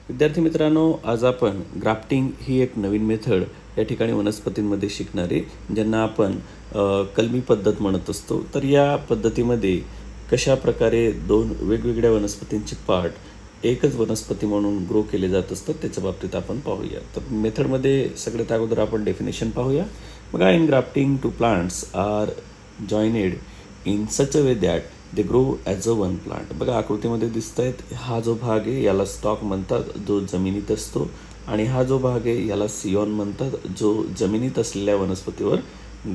विद्यार्थी मित्रांनो, आज आपण ग्राफ्टिंग ही एक नवीन मेथड या ठिकाणी वनस्पतींमध्ये शिकणारे, ज्यांना आपण कलमी पद्धत म्हणत असतो. तर या पद्धतीमध्ये कशा प्रकारे दोन वेगवेगळ्या वनस्पतींचे पार्ट एकच वनस्पती म्हणून ग्रो केले जात असतात त्याच्या बाबतीत आपण पाहूया. तर मेथडमध्ये सगळ्यात अगोदर आपण डेफिनेशन पाहूया. बघा, in grafting two plants are joined in such a way that they grow as a one plant. बघा, आकृतीमध्ये दिसत आहेत, हा जो भाग आहे याला स्टॉक म्हणतात, जो जमिनीत असतो, आणि हा जो भाग आहे याला सियॉन म्हणतात, जो जमिनीत असलेल्या वनस्पतीवर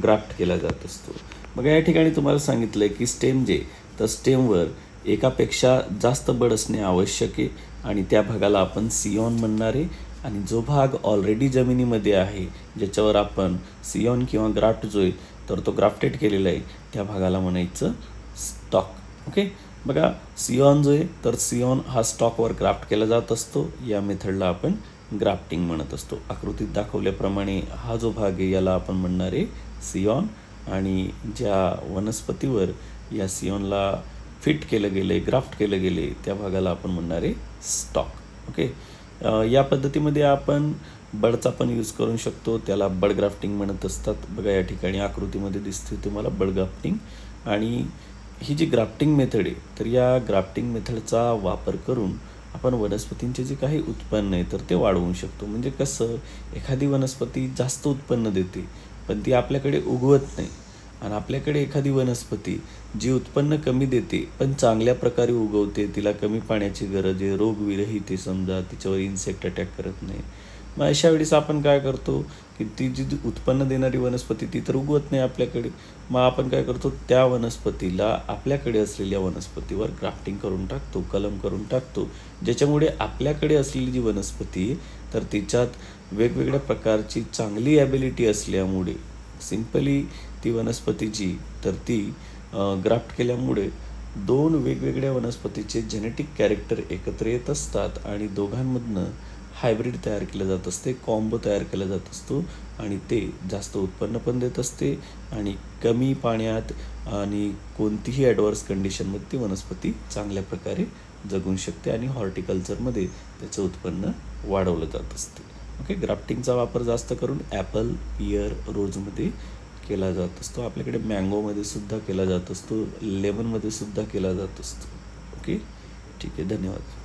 ग्राफ्ट केला जात असतो. बघा, या ठिकाणी तुम्हाला सांगितलं आहे की स्टेम जे, तर स्टेमवर एकापेक्षा जास्त बड असणे आवश्यक आहे आणि त्या भागाला आपण सियॉन म्हणणार आहे. आणि जो भाग ऑलरेडी जमिनीमध्ये आहे, ज्याच्यावर आपण सियॉन किंवा ग्राफ्ट जो आहे तर तो ग्राफ्टेड केलेला आहे, त्या भागाला म्हणायचं स्टॉक. ओके, बघा, सियॉन जो आहे तर सियॉन हा स्टॉकवर ग्राफ्ट केला जात असतो. या मेथडला आपण ग्राफ्टिंग म्हणत असतो. आकृतीत दाखवल्याप्रमाणे हा जो भाग आहे याला आपण म्हणणार आहे सियॉन, आणि ज्या वनस्पतीवर या सियॉनला फिट केलं गेलं आहे, ग्राफ्ट केलं गेलं आहे, त्या भागाला आपण म्हणणार आहे स्टॉक. ओके, या पद्धतीमध्ये आपण बडचा पण यूज करू शकतो, त्याला बड ग्राफ्टिंग म्हणत असतात. बघा, या ठिकाणी आकृतीमध्ये दिसते तुम्हाला बड ग्राफ्टिंग. आणि ही जी ग्राफ्टिंग मेथड आहे तर या ग्राफ्टिंग मेथडचा वापर करून आपण वनस्पतींचे जे काही उत्पन्न आहे तर ते वाढवू शकतो. म्हणजे कसं, एखादी वनस्पती जास्त उत्पन्न देते पण ती आपल्याकडे उगवत नाही, आणि आपल्याकडे एखादी वनस्पती जी उत्पन्न कमी देते पण चांगल्या प्रकारे उगवते, तिला कमी पाण्याची गरज आहे, रोगविरहित आहे, समजा तिच्यावर इन्सेक्ट अटॅक करत नाही, मग अशा वेळेस आपण काय करतो की ती जी उत्पन्न देणारी वनस्पती ती तर उगवत नाही आपल्याकडे, मग आपण काय करतो, त्या वनस्पतीला आपल्याकडे असलेल्या वनस्पतीवर ग्राफ्टिंग करून टाकतो, कलम करून टाकतो, ज्याच्यामुळे आपल्याकडे असलेली जी वनस्पती आहे तर तिच्यात वेगवेगळ्या प्रकारची चांगली ॲबिलिटी असल्यामुळे सिम्पली ती वनस्पतीची तर ती ग्राफ्ट केल्यामुळे दोन वेगवेगळ्या वनस्पतीचे जेनेटिक कॅरेक्टर एकत्र येत असतात आणि दोघांमधनं हायब्रिड तयार केलं जात असते, कॉम्बो तयार केला जात असतो, आणि ते जास्त उत्पन्न पण देत असते आणि कमी पाण्यात आणि कोणतीही ॲडव्हर्स कंडिशनमध्ये ती वनस्पती चांगल्या प्रकारे जगू शकते आणि हॉर्टिकल्चरमध्ये त्याचं उत्पन्न वाढवलं जात असते. ओके, ग्राफ्टिंगचा वापर जास्त करून ॲपल, पियर, रोजमध्ये केला जात असतो. आपल्याकडे मँगोमध्ये सुद्धा केला जात असतो, लेमनमध्ये सुद्धा केला जात असतो. ओके, ठीक आहे, धन्यवाद.